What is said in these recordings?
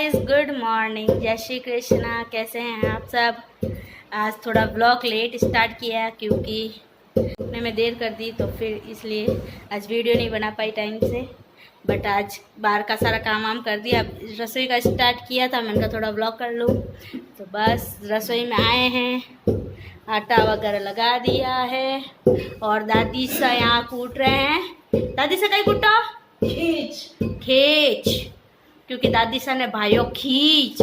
Guys, good morning, जय श्री कृष्णा। कैसे हैं आप सब। आज थोड़ा ब्लॉग लेट स्टार्ट किया क्योंकि मैं देर कर दी, तो फिर इसलिए आज वीडियो नहीं बना पाई टाइम से। बट आज बाहर का सारा काम वाम कर दिया। अब रसोई का स्टार्ट किया था, मैंने कहा थोड़ा ब्लॉग कर लूँ। तो बस रसोई में आए हैं, आटा वगैरह लगा दिया है और दादी सा यहाँ कूट रहे हैं। दादी सा कहीं कूटा खींच, क्योंकि दादी सा ने भाइयों खींच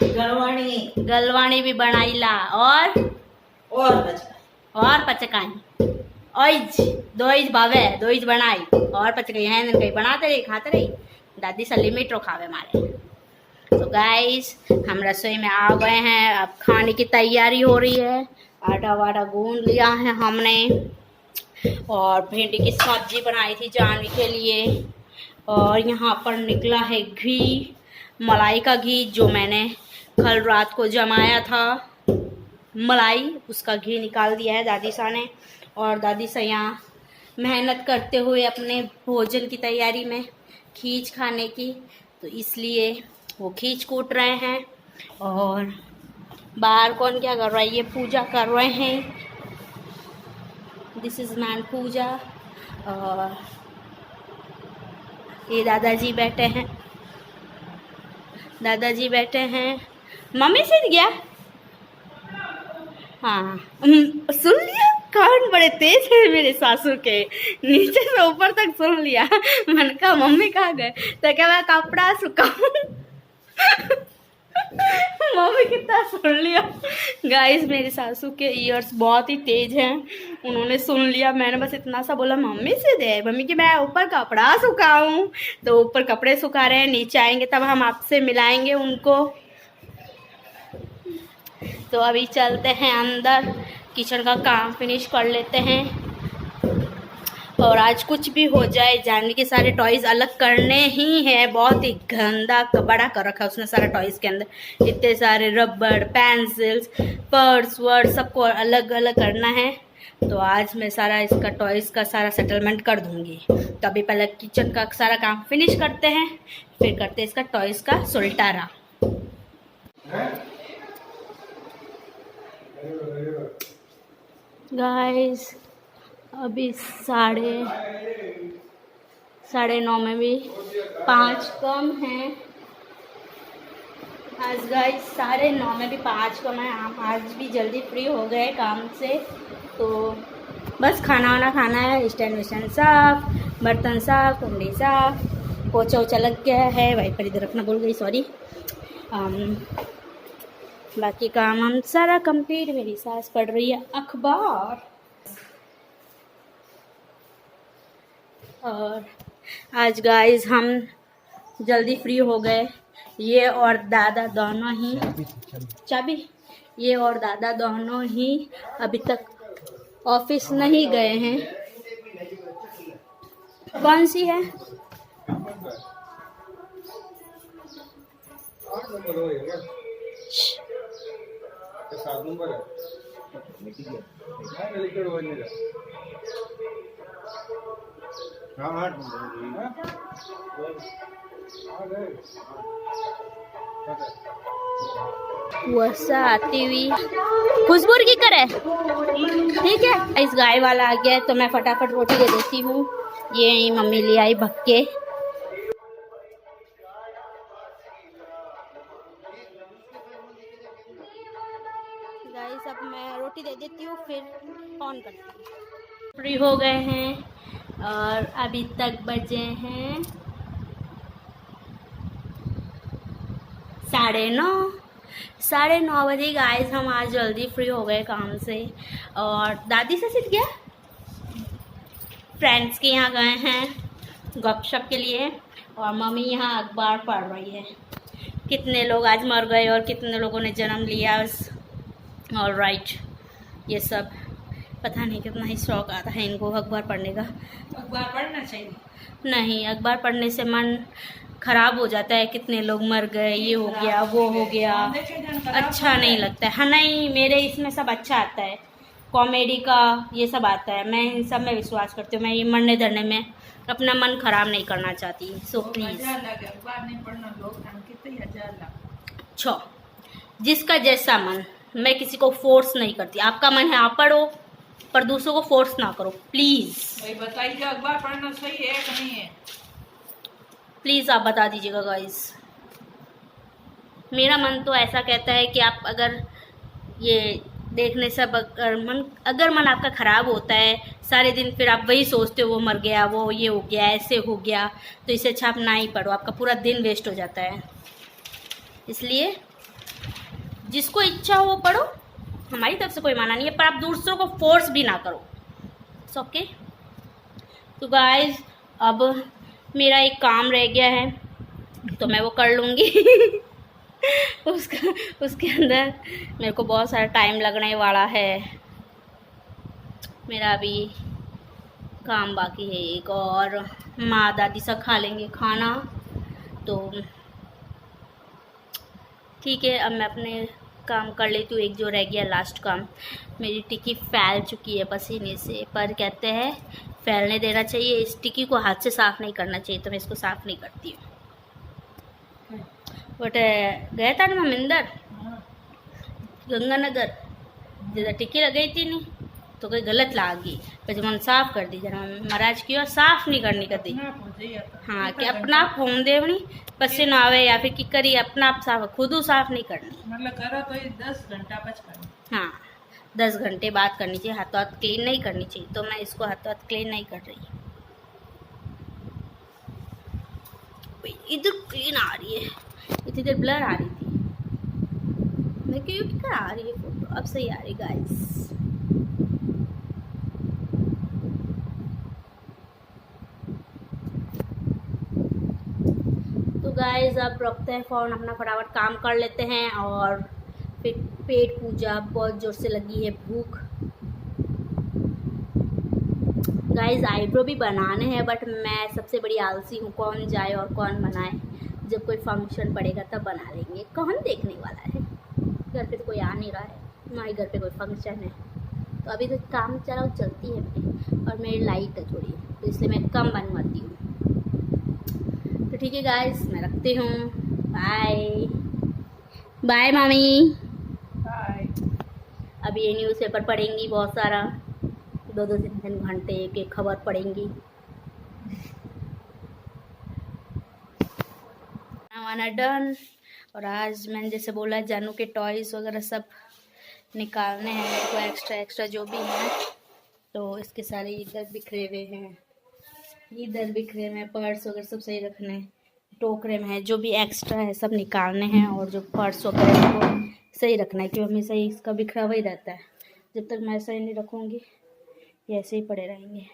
गलवाणी भी बनाईला और पचकाई ओइज दोइज भावे दोइज बनाई और पचकाई है कहीं बनाते रही खाते रही। दादी सा लिमिट रो खावे मारे। तो गाइस, हम रसोई में आ गए हैं। अब खाने की तैयारी हो रही है। आटा वाटा गूंद लिया है हमने और भिंडी की सब्जी बनाई थी जानवी के लिए। और यहाँ पर निकला है घी, मलाई का घी, जो मैंने कल रात को जमाया था मलाई, उसका घी निकाल दिया है दादी सा ने। और दादी सा यहाँ मेहनत करते हुए अपने भोजन की तैयारी में, खींच खाने की, तो इसलिए वो खींच कूट रहे हैं। और बाहर कौन क्या कर रहा है, ये पूजा कर रहे हैं। दिस इज़ मैन पूजा। और ये दादाजी बैठे हैं, मम्मी सीख गया। हाँ, सुन लिया। कान बड़े तेज है मेरे सासू के, नीचे से ऊपर तक सुन लिया। मैंने कहा मम्मी कहाँ गए, तो क्या मैं कपड़ा सुखाऊं। मम्मी कितना सुन लिया। गाइस, मेरे सासू के ईयर्स बहुत ही तेज हैं, उन्होंने सुन लिया। मैंने बस इतना सा बोला मम्मी से दे, मम्मी की मैं ऊपर कपड़ा सुखाऊं। तो ऊपर कपड़े सुखा रहे हैं, नीचे आएंगे तब हम आपसे मिलाएंगे उनको। तो अभी चलते हैं अंदर, किचन का काम फिनिश कर लेते हैं। और आज कुछ भी हो जाए, जानवी के सारे टॉयज अलग करने ही हैं। बहुत ही गंदा बड़ा कर रखा है उसने सारा टॉयज के अंदर। इतने सारे रबड़, पेंसिल्स, पर्स वर्ड सबको अलग अलग करना है। तो आज मैं सारा इसका टॉयज का सारा सेटलमेंट कर दूंगी। तो अभी पहले किचन का सारा काम फिनिश करते हैं, फिर करते हैं इसका टॉयज का सुलटारा। गाइस, अभी साढ़े 9 में भी 5 कम है। आज गाइस 9:30 में भी 5 कम है। हम आज भी जल्दी फ्री हो गए काम से। तो बस खाना वाना खाना है, स्टैंड विस्टैंड साफ, बर्तन साफ, कुंडी साफ, पोछा वोछा लग गया है। वाइपर इधर रखना भूल गई, सॉरी। बाकी काम हम सारा कंप्लीट। मेरी सास पढ़ रही है अखबार। और आज गाइस हम जल्दी फ्री हो गए। ये और दादा दोनों ही ये और दादा दोनों ही अभी तक ऑफिस नहीं गए हैं। कौन सी है? वर्षा आती हुई खुशबू की करे। ठीक है, इस गाय वाला आ गया है तो मैं फटाफट रोटी दे देती हूँ। ये मम्मी ले आई भक्के। गाइस, अब मैं रोटी दे देती हूँ, फिर ऑन करती हूँ। फ्री हो गए हैं और अभी तक बजे हैं 9:30 बजे। गाइस, हम आज जल्दी फ्री हो गए काम से। और दादी से सीख गया, फ्रेंड्स के यहाँ गए हैं गपशप के लिए। और मम्मी यहाँ अखबार पढ़ रही है। कितने लोग आज मर गए और कितने लोगों ने जन्म लिया। और राइट, ये सब पता नहीं कितना ही शौक आता है इनको अखबार पढ़ने का। अखबार पढ़ना चाहिए। नहीं, अखबार पढ़ने से मन खराब हो जाता है। कितने लोग मर गए, ये हो गया, वो हो गया, अच्छा नहीं लगता है। हाँ, नहीं, मेरे इसमें सब अच्छा आता है। कॉमेडी का ये सब आता है, मैं इन सब में विश्वास करती हूँ। मैं ये मरने धरने में अपना मन खराब नहीं करना चाहती। सो प्लीज़ छो जिसका जैसा मन, मैं किसी को फोर्स नहीं करती। आपका मन है आप पढ़ो, पर दूसरों को फोर्स ना करो प्लीज़। भाई बताइए अखबार पढ़ना सही है कि नहीं है? प्लीज़ आप बता दीजिएगा गाइस। मेरा मन तो ऐसा कहता है कि आप अगर ये देखने से अगर मन आपका ख़राब होता है सारे दिन, फिर आप वही सोचते हो वो मर गया, वो ये हो गया, ऐसे हो गया, तो इससे अच्छा आप ना ही पढ़ो, आपका पूरा दिन वेस्ट हो जाता है। इसलिए जिसको इच्छा हो वो पढ़ो, हमारी तरफ से कोई माना नहीं है, पर आप दूसरों को फोर्स भी ना करो। It's okay. तो गाइस अब मेरा एक काम रह गया है तो मैं वो कर लूँगी उसके अंदर मेरे को बहुत सारा टाइम लगने वाला है। मेरा अभी काम बाकी है एक, और माँ दादी सब खा लेंगे खाना, तो ठीक है। अब मैं अपने काम कर लेती हूँ। एक जो रह गया लास्ट काम, मेरी टिक्की फैल चुकी है पसीने से, पर कहते हैं फैलने देना चाहिए, इस टिक्की को हाथ से साफ़ नहीं करना चाहिए, तो मैं इसको साफ़ नहीं करती हूँ। बट गया था ना ममिंदर गंगानगर, जब टिक्की लगाई थी नहीं तो कोई गलत लागी, पर जब हम साफ़ कर दी जरा महाराज की, और साफ़ नहीं करनी कर दी। हाँ कि अपना आप होम देवनी पसीन आवे या फिर की करी अपना आप साफ, खुद साफ नहीं करनी, मतलब करो तो 10 घंटा बचपन। हाँ 10 घंटे बाद करनी चाहिए, हाथों हाथ क्लीन नहीं करनी चाहिए। तो मैं इसको हाथों हाथ क्लीन नहीं कर रही। इधर क्लीन आ रही है, इतनी देर ब्लर आ रही थी, मैं क्यों आ रही है फोटो, अब सही आ रही गाइस। तो गाइस अब रखते हैं फ़ोन, अपना फटाफट काम कर लेते हैं, और फिर पेट पूजा, बहुत ज़ोर से लगी है भूख। गाइस आईब्रो भी बनाने हैं, बट मैं सबसे बड़ी आलसी हूँ, कौन जाए और कौन बनाए। जब कोई फंक्शन पड़ेगा तब बना लेंगे, कौन देखने वाला है, घर पे तो कोई आ नहीं रहा है, ना ही घर पे कोई फंक्शन है। तो अभी तो काम चलती है मेरी, और मेरी लाइट है थोड़ी, तो इसलिए मैं कम बनवाती हूँ। तो ठीक है गाइस, मैं रखती हूँ, बाय बाय मामी। बाय। अभी ये न्यूज़पेपर पढ़ेंगी बहुत सारा, 2-2 3 घंटे एक खबर पढ़ेंगी। खाना डन। और आज मैंने जैसे बोला जानू के टॉयज़ वगैरह सब निकालने हैं मेरे को, एक्स्ट्रा जो भी है, तो इसके सारे इधर बिखरे हुए हैं, इधर बिखरे हुए हैं, पर्स वगैरह सब सही रखने हैं, टोकरे में है जो भी एक्स्ट्रा है सब निकालने हैं, और जो पर्स वगैरह है वो सही रखना है, क्योंकि हमेशा ही इसका बिखरा हुआ ही रहता है। जब तक मैं सही नहीं रखूँगी ये ऐसे ही पड़े रहेंगे।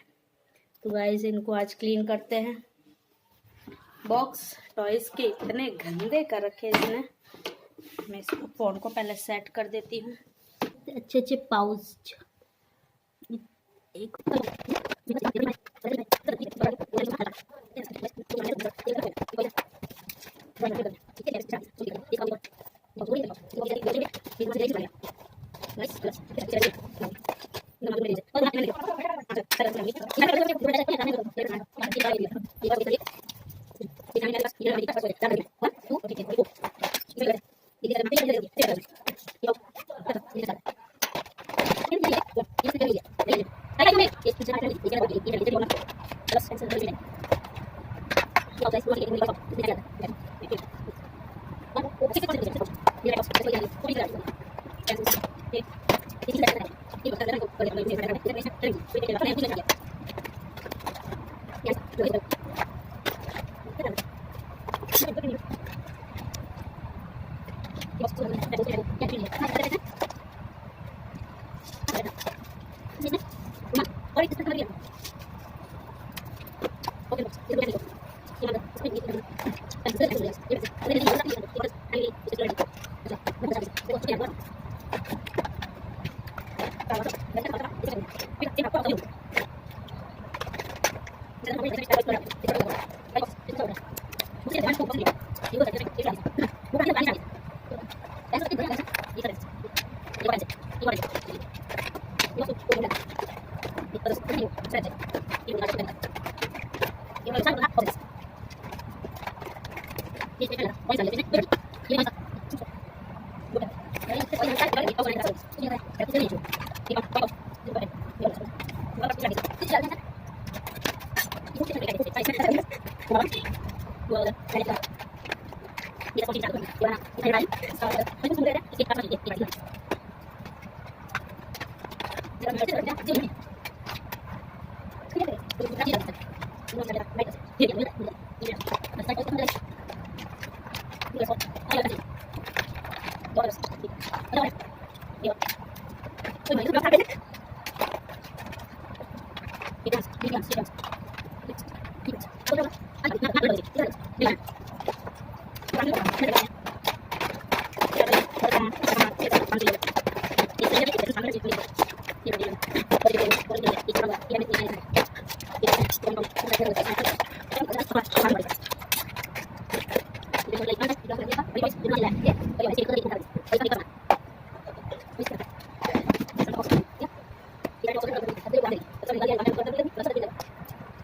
तो गाइस इनको आज क्लीन करते हैं। बॉक्स टॉयज़ के इतने गंदे कर रखे हैं इसने। मैं इसको फ़ोन को पहले सेट कर देती हूँ। अच्छे पाउच एक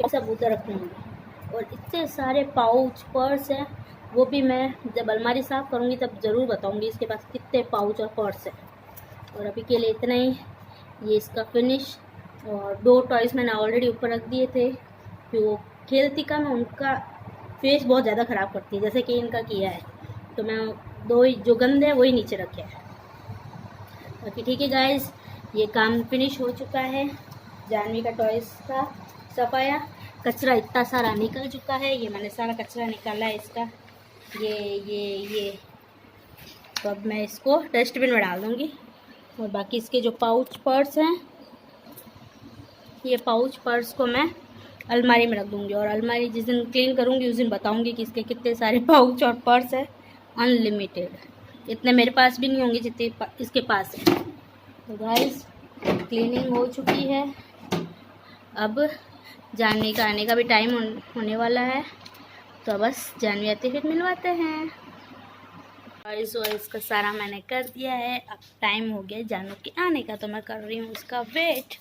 सब उधर रखूँगी। और इतने सारे पाउच पर्स हैं, वो भी मैं जब अलमारी साफ़ करूँगी तब ज़रूर बताऊँगी इसके पास कितने पाउच और पर्स हैं। और अभी के लिए इतना ही। ये इसका फिनिश। और 2 टॉयज़ मैंने ऑलरेडी ऊपर रख दिए थे, फिर वो खेलती का मैं उनका फेस बहुत ज़्यादा ख़राब करती है, जैसे कि इनका किया है, तो मैं 2 ही जो गंदे हैं वही नीचे रखे हैं। बाकी ठीक है गाइस, ये काम फिनिश हो चुका है। जानवी का टॉयज़ का सफाया, कचरा इतना सारा निकल चुका है, ये मैंने सारा कचरा निकाला है इसका, ये तो अब मैं इसको डस्टबिन में डाल दूँगी। और बाकी इसके जो पाउच पर्स हैं, ये पाउच पर्स को मैं अलमारी में रख दूँगी। और अलमारी जिस दिन क्लीन करूँगी उस दिन बताऊँगी कि इसके कितने सारे पाउच और पर्स है। अनलिमिटेड, इतने मेरे पास भी नहीं होंगे जितने इसके पास है। तो गाइस, क्लीनिंग हो चुकी है। अब जानवी का आने का भी टाइम होने वाला है, तो बस जानवी आते फिर मिलवाते हैं। गाइस, और इसका सारा मैंने कर दिया है। अब टाइम हो गया जानू के आने का, तो मैं कर रही हूँ उसका वेट।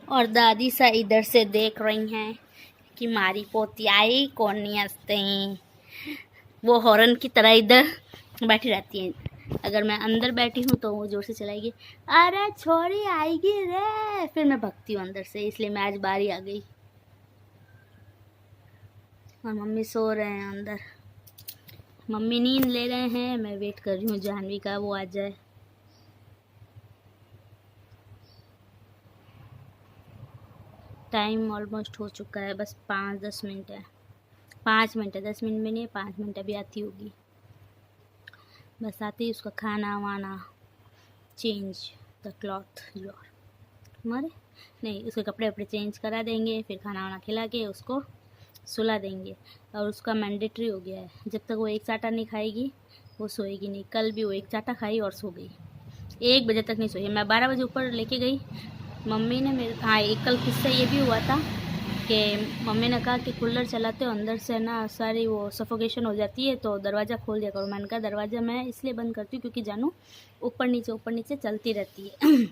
और दादी सा इधर से देख रही हैं कि मारी पोती आई कौन नहीं हंसते हैं। वो हॉर्न की तरह इधर बैठी रहती हैं। अगर मैं अंदर बैठी हूँ तो वो ज़ोर से चलाएगी, अरे छोरी आएगी रे, फिर मैं भगती हूँ अंदर से। इसलिए मैं आज बारी आ गई। और मम्मी सो रहे हैं अंदर, मम्मी नींद ले रहे हैं। मैं वेट कर रही हूँ जानवी का, वो आ जाए। टाइम ऑलमोस्ट हो चुका है, बस 5-10 मिनट है। 5 मिनट है, 10 मिनट में नहीं, 5 मिनट अभी आती होगी। बस आती ही उसका खाना वाना, चेंज द क्लॉथ योर हमारे नहीं, उसके कपड़े वपड़े चेंज करा देंगे, फिर खाना वाना खिला के उसको सुला देंगे। और उसका मैंडेटरी हो गया है, जब तक वो एक चाटा नहीं खाएगी वो सोएगी नहीं। कल भी वो एक चाटा खाई और सो गई, 1 बजे तक नहीं सोई। मैं 12 बजे ऊपर लेके गई, मम्मी ने मेरे एक कल किस्सा ये भी हुआ था कि मम्मी ने कहा कि कूलर चलाते हो अंदर से ना सारी वो सफोकेशन हो जाती है, तो दरवाज़ा खोल दिया करो। मैंने कहा दरवाज़ा मैं इसलिए बंद करती हूँ क्योंकि जानू ऊपर नीचे चलती रहती है।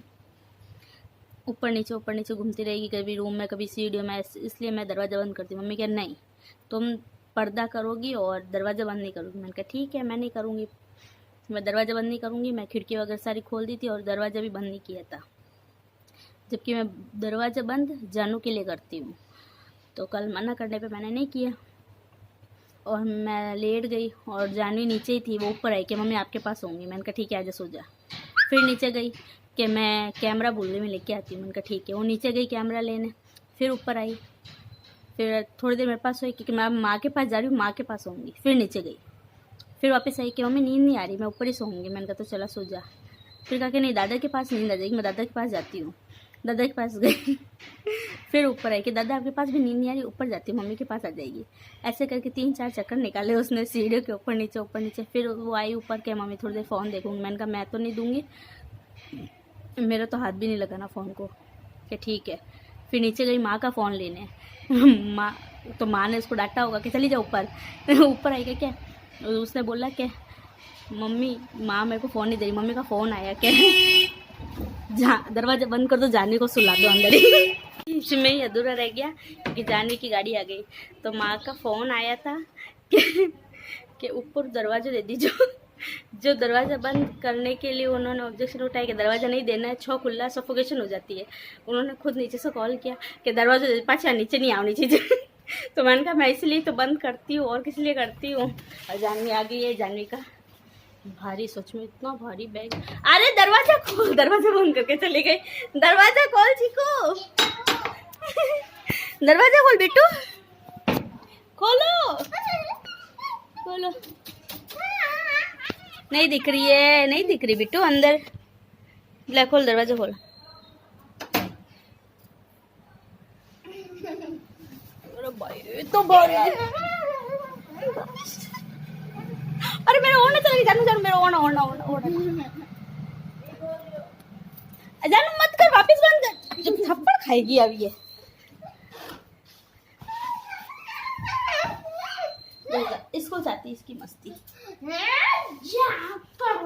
ऊपर नीचे घूमती रहेगी, कभी रूम में कभी सीढ़ियों में, इसलिए मैं दरवाज़ा बंद करती हूँ। मम्मी कह नहीं, तुम पर्दा करोगी और दरवाज़ा बंद नहीं करोगी। मैंने कहा ठीक है, मैं नहीं करूँगी, मैं दरवाज़ा बंद नहीं करूँगी। मैं खिड़की वगैरह सारी खोल दी थी और दरवाज़ा भी बंद नहीं किया था, जबकि मैं दरवाज़ा बंद जानू के लिए करती हूँ। तो कल मना करने पे मैंने नहीं किया और मैं लेट गई। और जानवी नीचे ही थी, वो ऊपर आई कि मम्मी आपके पास होंगी। मैंने कहा ठीक है, आजा सो जा। फिर नीचे गई कि मैं कैमरा बोलने में लेके आती हूँ। मैंने कहा ठीक है। वो नीचे गई कैमरा लेने, फिर ऊपर आई, फिर थोड़ी देर मेरे पास सोई क्योंकि मैं माँ के पास जा रही हूँ, माँ के पास होंगी। फिर नीचे गई, फिर वापस आई कि मम्मी नींद नहीं आ रही, मैं ऊपर ही सोऊंगी। मैंने कहा तो चला सो जा। फिर कहा कि नहीं, दादा के पास नींद आ जाएगी, मैं दादा के पास जाती हूँ। दादा के पास गई, फिर ऊपर आई कि दादा आपके पास भी नींद नहीं आ रही, ऊपर जाती हूँ, मम्मी के पास आ जाएगी। ऐसे करके 3-4 चक्कर निकाले उसने सीढ़ियों के ऊपर नीचे। फिर वो आई ऊपर के मम्मी थोड़ी देर फ़ोन देखूँगी। मैंने कहा मैं तो नहीं दूँगी, मेरा तो हाथ भी नहीं लगाना फ़ोन को, कि ठीक है। फिर नीचे गई माँ का फ़ोन लेने। माँ ने उसको डांटा होगा कि चली जाओ ऊपर। ऊपर आई क्या, उसने बोला कि मम्मी माँ मेरे को फ़ोन नहीं दे रही, मम्मी का फ़ोन आया क्या, दरवाज़ा बंद कर दो, जानवी को सुला दो अंदर ही। में ही अधूरा रह गया क्योंकि जानवी की गाड़ी आ गई। तो माँ का फ़ोन आया था कि ऊपर दरवाजा दे दीजिए। जो दरवाज़ा बंद करने के लिए उन्होंने ऑब्जेक्शन उठाया कि दरवाज़ा नहीं देना है, छो खुला सफोकेशन हो जाती है। उन्होंने खुद नीचे से कॉल किया कि दरवाज़ा दे, पाछा नीचे नहीं आवनी चाहिए। तो मैंने कहा मैं इसलिए तो बंद करती हूँ और किस लिए करती हूँ। और जानवी आ गई है। जानवी का भारी, सोच में इतना भारी बैग। अरे दरवाजा खोल, दरवाजा बंद करके चली गई। दरवाजा खोल चीकू, दरवाजा खोल बिट्टू, खोलो खोलो। नहीं दिख रही है, नहीं दिख रही बिट्टू अंदर। ले खोल, दरवाजा खोल। अरे भाई तो भारी। अरे मेरा ओढ़ना चला गया। जानू जानू मेरा ओढ़ना ओढ़ना ओढ़ना ओढ़ना। जानू मत कर, वापस बंद कर, जब थप्पड़ खाएगी अब ये। इसको चाहती है, इसकी मस्ती।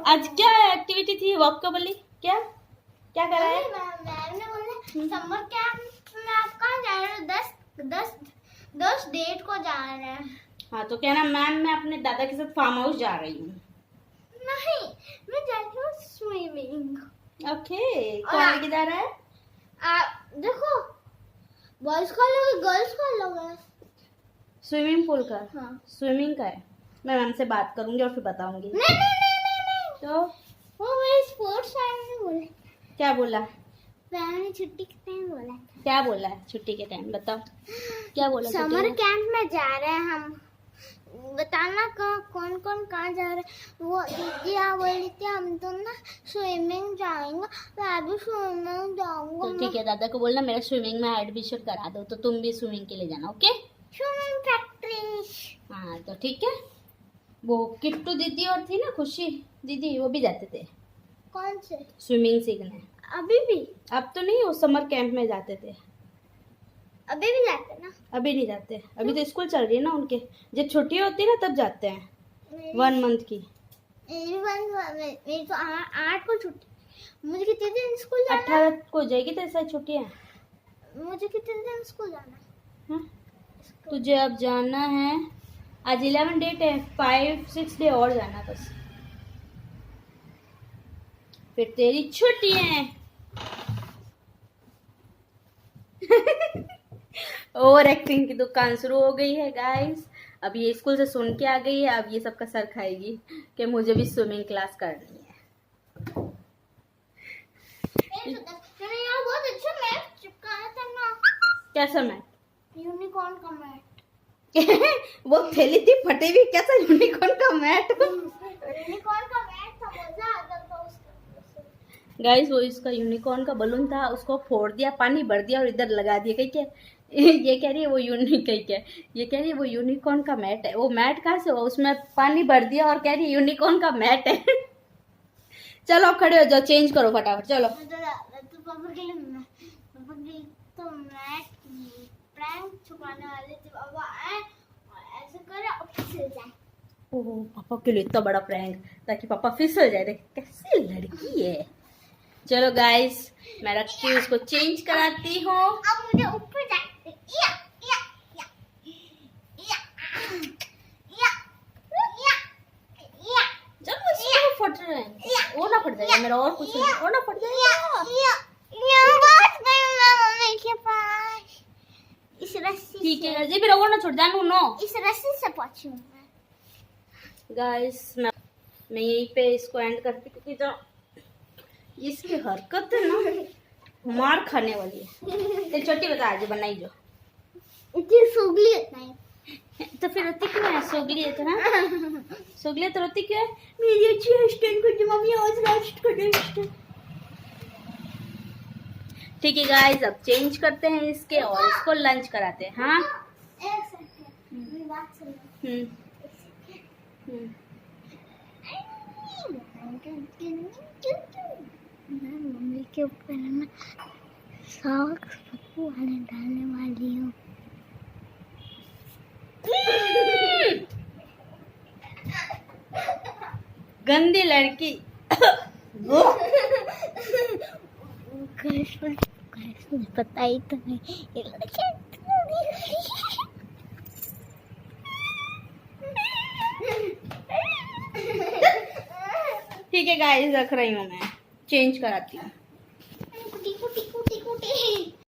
आज क्या एक्टिविटी थी वॉकेबुलरी? क्या क्या करा है? मैम ने बोला समर कैंप में आप कहाँ जा रहे हो? 10 डेट को जा रहे हैं। हाँ तो कहना मैम मैं अपने दादा के साथ फार्म हाउस जा रही हूँ। नहीं, मैं जा रही हूँ स्विमिंग। ओके, कौन लेके जा रहा है? देखो, बॉयज का लोग, गर्ल्स का लोग है। स्विमिंग पूल का? हाँ। स्विमिंग का है। मैं मैम से बात करूंगी और फिर बताऊंगी। नहीं। तो वो मेरे स्पोर्ट्स मैम ने बोला। क्या बोला? मैम ने छुट्टी के टाइम बोला था। क्या बोला है छुट्टी के टाइम? बताओ क्या बोला? समर कैंप में जा रहे हैं हम। बताना कौन कौन कहाँ जा रहे हैं। वो दीदी आ बोली थी हम तो ना स्विमिंग जाएंगे। मैं भी स्विमिंग जाऊंगा। तो ठीक है, दादा को बोलना मेरा स्विमिंग में एडमिशन करा दो, तो तुम भी स्विमिंग के लिए जाना। Okay, swimming practice. हाँ तो ठीक है। वो किट्टू दीदी और थी ना खुशी दीदी, वो भी जाते थे कौन से? स्विमिंग सीखने। अभी भी? अब तो नहीं, वो समर कैंप में जाते थे। अभी भी जाते ना? अभी नहीं जाते, अभी तो स्कूल चल रही है ना उनके। जब छुट्टी होती है ना तब जाते हैं, मेरी 1 मंथ की। मेरी तो 8 को छुट्टी। मुझे कितने दिन स्कूल जाना? 18 को हो जाएगी तेरे साथ छुट्टियाँ। मुझे कितने दिन स्कूल जाना? हाँ? तुझे अब जाना है, आज 11 डेट है, 5-6 डे और जाना बस, फिर तेरी छुट्टी है। ओवर एक्टिंग की दुकान शुरू हो गई है गाइस। अब ये स्कूल से सुन के आ गई है, अब ये सबका सर खाएगी कि मुझे भी स्विमिंग क्लास करनी है। मैंने यहाँ बहुत अच्छा मैप चिपकाया था ना। कैसा मैट? यूनिकॉर्न का मैट। वो थैली थी फटे हुई, कैसा यूनिकॉर्न का मैट? यूनिकॉर्न का मैट था, मजा आता था उसका। गाइस वो इसका यूनिकॉर्न का बलून था, उसको फोड़ दिया, पानी भर दिया और इधर लगा दिया। कहीं क्या ये कह रही है वो ये कह रही है वो यूनिकॉर्न का मैट है। वो मैट कहाँ से हुआ? उसमें पानी भर दिया और कह रही है यूनिकॉर्न का मैट है। चलो खड़े हो जाओ, चेंज करो फटाफट, चलो। तो पापा के लिए तो मैट प्रैंक छुपाने वाले थे। पापा आए और ऐसे करे और फिसल जाए। ओह, पापा के लिए इतना बड़ा प्रैंक ताकि पापा फिसल जाए। देख कैसी लड़की है। चलो गाइस, मैं रखती हूँ, उसको चेंज कराती हूँ। अब मुझे ऊपर जाते। या या या या या या जब उसको फट रहे हैं, वो ना फट जाएगा मेरा, और कुछ नहीं, वो ना फट जाएगा। बस गई मैं मम्मी के पास। इस रस्सी ठीक है जी, मेरा वो ना छोड़ जानू नो। इस रस्सी से पहुंची हूँ मैं। गाइस मैं यहीं पे इसको एंड करती क्योंकि जो इसकी हरकत है ना मार खाने वाली है। चल छोटी बता आज बनाई जो। इतनी सुगली नहीं तो फिर रोती क्यों है? सोगली है तो ना, सोगली है तो रोती क्यों है? मेरी अच्छी हेयरस्टाइल कर दी मम्मी, आज लास्ट कर दे। ठीक है गाइस, अब चेंज करते हैं इसके और इसको लंच कराते हैं। हाँ एक सेकंड मेरी बात सुनो। मैं मम्मी के ऊपर ना सॉक्स वाले डालने वाली हूँ। गंदी लड़की। गैस पर मुझे पता ही तो है ये लड़के ठीक है गाइस, रख रही हूँ मैं, चेंज कराती हूँ। कुटी कुटी कुटी कुटी